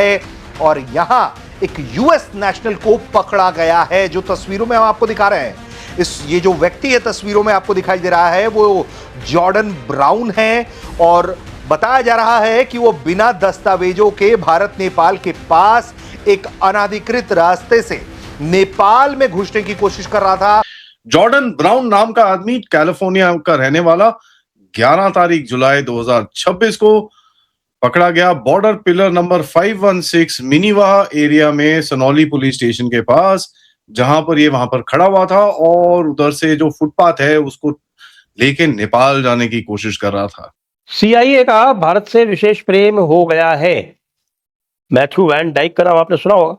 है और यहां एक यूएस नेशनल को पकड़ा गया है, जो तस्वीरों में हम आपको दिखा रहे हैं। ये जो व्यक्ति है तस्वीरों में आपको दिखाई दे रहा है वो जॉर्डन ब्राउन है और बताया जा रहा है कि वो बिना दस्तावेजों के भारत नेपाल के पास एक अनाधिकृत रास्ते से नेपाल में घुसने की कोशिश कर रहा था। जॉर्डन ब्राउन नाम का आदमी कैलिफोर्निया का रहने वाला 11 तारीख जुलाई 2026 को पकड़ा गया बॉर्डर पिलर नंबर 516 मिनीवाहा एरिया में सनौली पुलिस स्टेशन के पास, जहां पर ये वहां पर खड़ा हुआ था और उधर से जो फुटपाथ है उसको लेके नेपाल जाने की कोशिश कर रहा था। सीआईए का भारत से विशेष प्रेम हो गया है। मैथ्यू वैन डाइक का नाम आपने सुना होगा।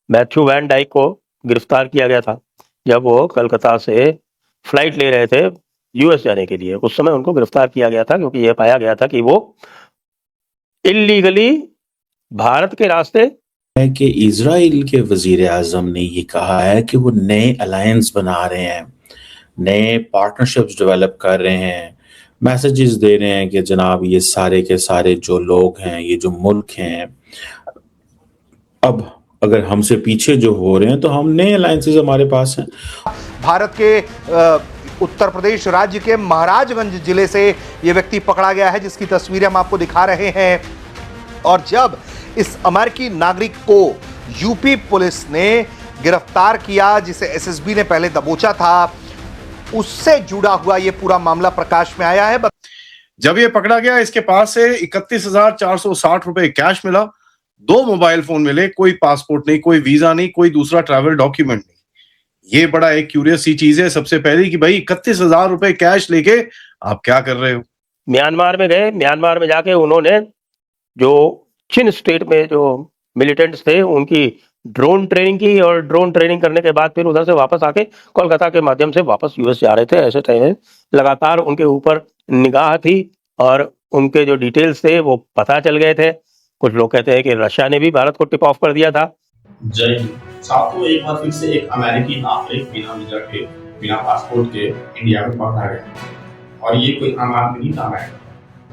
मैथ्यू वैन डाइक को गिरफ्तार किया गया था जब वो कलकत्ता से फ्लाइट ले रहे थे यूएस जाने के लिए। उस समय उनको गिरफ्तार किया गया था क्योंकि यह पाया गया था कि वो इल्लीगली भारत के रास्ते है कि इजराइल के वजीर आजम ने ये कहा है कि वो नए अलायंस बना रहे हैं, नए पार्टनरशिप्स डेवलप कर रहे हैं, मैसेजेस दे रहे हैं कि जनाब ये सारे के सारे जो लोग हैं, ये जो मुल्क हैं, अब अगर हमसे पीछे जो हो रहे हैं तो हम नए अलायंसेस हमारे पास हैं। भारत के उत्तर प्रदेश राज्य के महाराजगंज जिले से ये व्यक्ति पकड़ा गया है, जिसकी तस्वीरें हम आपको दिखा रहे हैं। और जब इस अमेरिकी नागरिक को यूपी पुलिस ने गिरफ्तार किया, जिसे एसएसबी ने पहले दबोचा था, उससे जुड़ा हुआ ये पूरा मामला प्रकाश में आया है। जब ये पकड़ा गया इसके पास से 31,460 रुपए कैश मिला, 2 मोबाइल फोन मिले, कोई पासपोर्ट नहीं, कोई वीजा नहीं, कोई दूसरा ट्रैवल डॉक्यूमेंट नहीं। ये बड़ा एक क्यूरियस सी चीज है सबसे पहले कि भाई 31,000 रुपए कैश लेके आप क्या कर रहे हो। म्यांमार में गए, म्यांमार में जाके उन्होंने जो चिन स्टेट में जो मिलिटेंट्स थे उनकी ड्रोन ट्रेनिंग की और ड्रोन ट्रेनिंग करने के बाद फिर उधर से वापस आके कोलकाता के माध्यम से वापस यूएस जा रहे थे। ऐसे टाइम में लगातार उनके ऊपर निगाह थी और उनके जो डिटेल्स थे वो पता चल गए थे। कुछ लोग कहते हैं कि रशिया ने भी भारत को टिप ऑफ कर दिया था। जय हिंद साथियों, एक बार फिर से एक अमेरिकी नागरिक बिना वीजा के, बिना पासपोर्ट के इंडिया में पकड़ा गया और ये कोई आम आदमी नहीं था।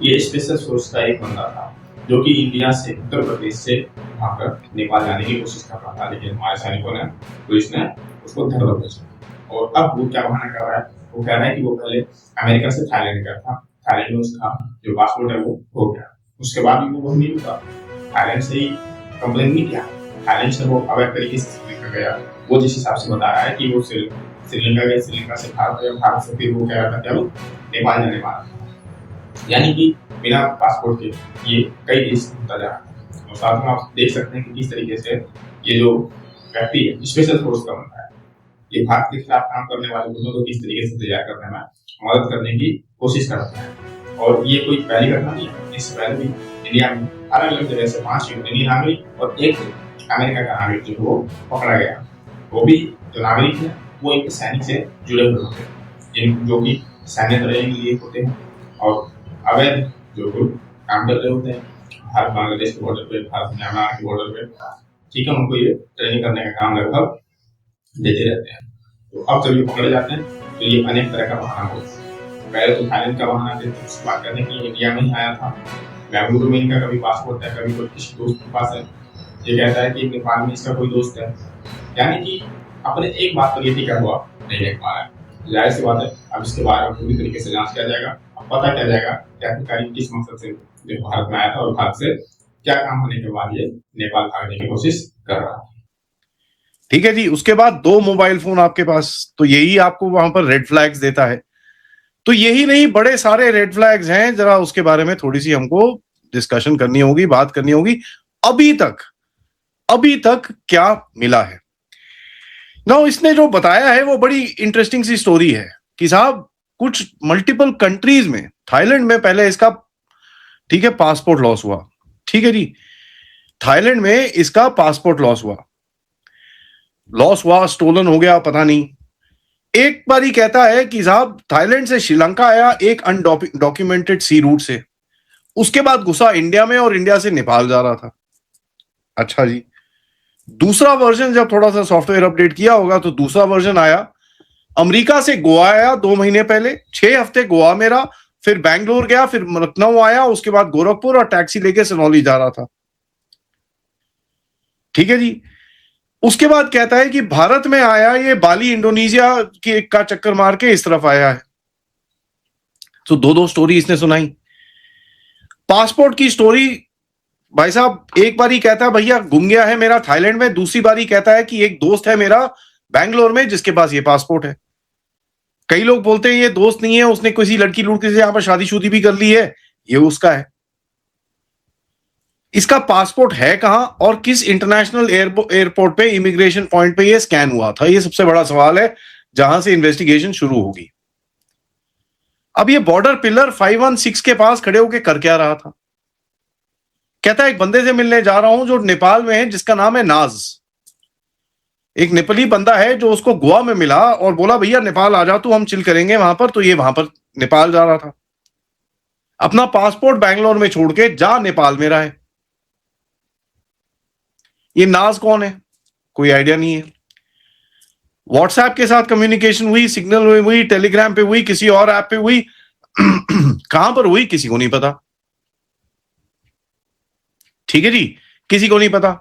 ये स्पेशल फोर्स का एक बंदा था जो कि इंडिया से, उत्तर प्रदेश से भागकर नेपाल जाने की कोशिश कर रहा था, लेकिन हमारे सैनिकों ने, पुलिस ने उसको धर दबोचा। और अब वो क्या बहाना कर रहा है, वो कह रहा है कि वो पहले अमेरिका से थाईलैंड गया था, थाईलैंड में उसका जो पासपोर्ट है वो हो गया, उसके बाद भी वो नहीं रुका, थाईलैंड से ही कंप्लेन नहीं किया, थाईलैंड से वो अवैध तरीके से श्रीलंका गया। वो जिस हिसाब से बता रहा है कि वो श्रीलंका गया, श्रीलंका से भारत गया, भारत से फिर वो कह रहा था क्या वो नेपाल जाने वाला था। यानी कि बिना पासपोर्ट के ये कई देश घूमता जा रहा है। और साथ में आप देख सकते हैं कि किस तरीके से ये जो व्यक्ति है स्पेशल फोर्स का बनता है, ये भारत के खिलाफ काम करने वाले लोगों को किस तरीके से तैयार करने में मदद करने की कोशिश करता है। और ये कोई पहली घटना नहीं है, इससे पहले भी इंडिया में अलग अलग जगह से 5 यूक्रेनी नागरिक और 1 अमेरिका का नागरिक जो वो पकड़ा गया। वो भी जो नागरिक है वो एक सैनिक से जुड़े हुए होते हैं, जो कि सैन्य ट्रेनिंग लिए होते हैं और अवैध जो लोग काम कर रहे होते हैं भारत बांग्लादेश के बॉर्डर पे, भारत म्यांमार के बॉर्डर पे, ठीक है, उनको ये ट्रेनिंग करने का काम लगभग देते रहते हैं। तो अब जब ये पकड़े जाते हैं तो ये अनेक तरह का बहाना होता है। पहले तो थाईलैंड का बहाना देते, उसकी बात करने के लिए इंडिया में ही आया था, बेंगलुरु में इनका कभी पासपोर्ट है, कभी कोई किसी दोस्त के पास है, ये कहता है कि नेपाल में इसका कोई दोस्त है। यानी कि अपने एक बात पर ये टिका हुआ नहीं रह पा रहा है। जाहिर सी बात है, अब इसके बारे में पूरी तरीके से जांच किया जाएगा, अब पता क्या जाएगा कि आखिरकार किस मकसद से जो भारत में आया था और भारत से क्या काम होने के बाद ये नेपाल भागने की कोशिश कर रहा है। ठीक है जी। उसके बाद 2 मोबाइल फोन आपके पास, तो यही आपको वहां पर रेड फ्लैग्स देता है। तो यही नहीं, बड़े सारे रेड फ्लैग्स हैं, जरा उसके बारे में थोड़ी सी हमको डिस्कशन करनी होगी, बात करनी होगी। अभी तक क्या मिला है ना, इसने जो बताया है वो बड़ी इंटरेस्टिंग सी स्टोरी है कि साहब कुछ मल्टीपल कंट्रीज में, थाईलैंड में पहले इसका, ठीक है, पासपोर्ट लॉस हुआ, ठीक है जी, थाईलैंड में इसका पासपोर्ट लॉस हुआ, स्टोलन हो गया, पता नहीं। एक बार ही कहता है कि साहब थाईलैंड से श्रीलंका आया एक अनडॉक्यूमेंटेड सी रूट से, उसके बाद घुसा इंडिया में और इंडिया से नेपाल जा रहा था। अच्छा जी। दूसरा वर्जन जब थोड़ा सा सॉफ्टवेयर अपडेट किया होगा तो दूसरा वर्जन आया, अमेरिका से गोवा आया 2 महीने पहले, 6 हफ्ते गोवा में रहा, फिर बैंगलोर गया, फिर लखनऊ आया, उसके बाद गोरखपुर और टैक्सी लेके सनौली जा रहा था। ठीक है जी। उसके बाद कहता है कि भारत में आया, ये बाली इंडोनेशिया का चक्कर मार के इस तरफ आया है। तो दो दो स्टोरी इसने सुनाई। पासपोर्ट की स्टोरी, भाई साहब एक बार ही कहता है भैया गुम गया है मेरा थाईलैंड में, दूसरी बारी कहता है कि एक दोस्त है मेरा बैंगलोर में जिसके पास ये पासपोर्ट है। कई लोग बोलते हैं ये दोस्त नहीं है, उसने किसी लड़की लुड़की से यहां पर शादीशुदी भी कर ली है, ये उसका है। इसका पासपोर्ट है कहां और किस इंटरनेशनल एयरपोर्ट पे, इमिग्रेशन पॉइंट पे ये स्कैन हुआ था, ये सबसे बड़ा सवाल है जहां से इन्वेस्टिगेशन शुरू होगी। अब ये बॉर्डर पिलर 516 के पास खड़े होकर कर क्या रहा था? कहता है एक बंदे से मिलने जा रहा हूं जो नेपाल में है, जिसका नाम है नाज। एक नेपाली बंदा है जो उसको गोवा में मिला और बोला भैया नेपाल आ जा तू, हम चिल करेंगे वहां पर। तो ये वहां पर नेपाल जा रहा था, अपना पासपोर्ट बैंगलोर में छोड़ के जा नेपाल में रहा है। ये नाज कौन है? कोई आइडिया नहीं है। व्हाट्सएप के साथ कम्युनिकेशन हुई, सिग्नल में हुई, टेलीग्राम पे हुई, किसी और ऐप पे हुई, कहां पर हुई किसी को नहीं पता। ठीक है जी, किसी को नहीं पता।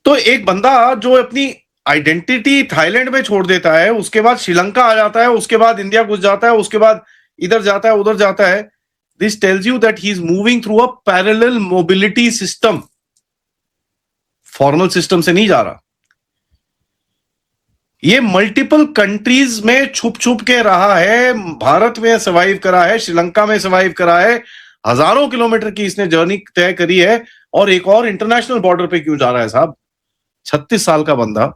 तो एक बंदा जो अपनी आइडेंटिटी थाईलैंड में छोड़ देता है, उसके बाद श्रीलंका आ जाता है, उसके बाद इंडिया घुस जाता है, उसके बाद इधर जाता है उधर जाता है, this tells you that he is moving through a parallel mobility system. Formal system से नहीं जा रहा। ये मल्टीपल कंट्रीज में छुप छुप के रहा है, भारत में सर्वाइव करा है, श्रीलंका में सर्वाइव करा है, हजारों किलोमीटर की इसने जर्नी तय करी है, और एक और इंटरनेशनल बॉर्डर पे क्यों जा रहा है साहब? 36 साल का बंदा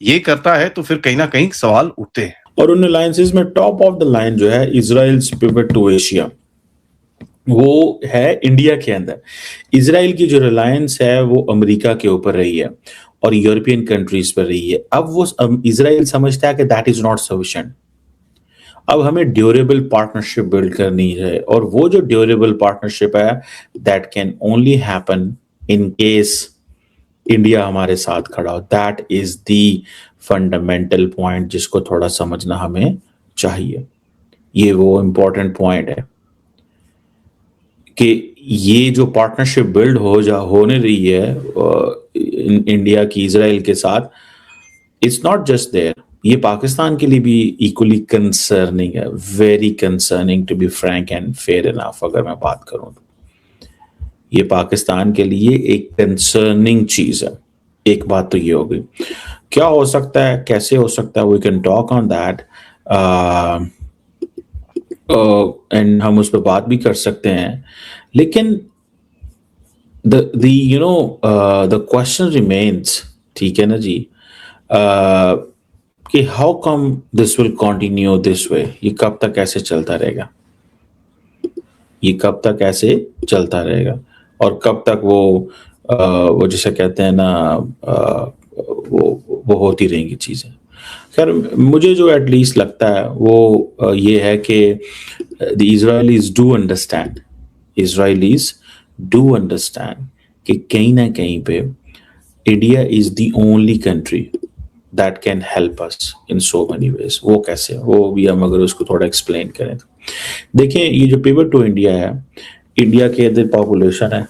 ये करता है तो फिर कहीं ना कहीं सवाल उठते हैं। और उन अलायंसेस में टॉप ऑफ द लाइन जो है इजराइल्स पिवट टू एशिया, वो है इंडिया के अंदर। इजराइल की जो रिलायंस है वो अमेरिका के ऊपर रही है और यूरोपियन कंट्रीज पर रही है। अब वो इजराइल समझता है कि दैट इज नॉट सफिशिएंट, अब हमें ड्यूरेबल पार्टनरशिप बिल्ड करनी है, और वो जो ड्यूरेबल पार्टनरशिप है that can only happen in case India हमारे साथ खड़ा हो। That is the fundamental point जिसको थोड़ा समझना हमें चाहिए। ये वो इंपॉर्टेंट पॉइंट है कि ये जो पार्टनरशिप बिल्ड होने रही है इंडिया की इजराइल के साथ, इट्स नॉट जस्ट देयर, ये पाकिस्तान के लिए भी इक्वली कंसर्निंग है, very concerning to be frank and fair enough. अगर मैं बात करूं तो ये पाकिस्तान के लिए एक कंसर्निंग चीज है। एक बात तो ये हो गई। क्या हो सकता है, कैसे हो सकता है, we can talk on that and हम उस पर बात भी कर सकते हैं। लेकिन द क्वेश्चन रिमेन्स, ठीक है ना जी, कि how come this will continue this way, ये कब तक ऐसे चलता रहेगा, ये कब तक ऐसे चलता रहेगा, और कब तक वो जिसे कहते हैं ना वो होती रहेंगी चीजें। खैर मुझे जो एटलीस्ट लगता है वो ये है कि the Israelis do understand, Israelis do understand कि कहीं ना कहीं पे India is the only country that can help us in so many ways. वो कैसे, वो भी हम अगर उसको थोड़ा एक्सप्लेन करें तो देखिए, ये जो पिवट टू इंडिया है, इंडिया के अंदर पॉपुलेशन है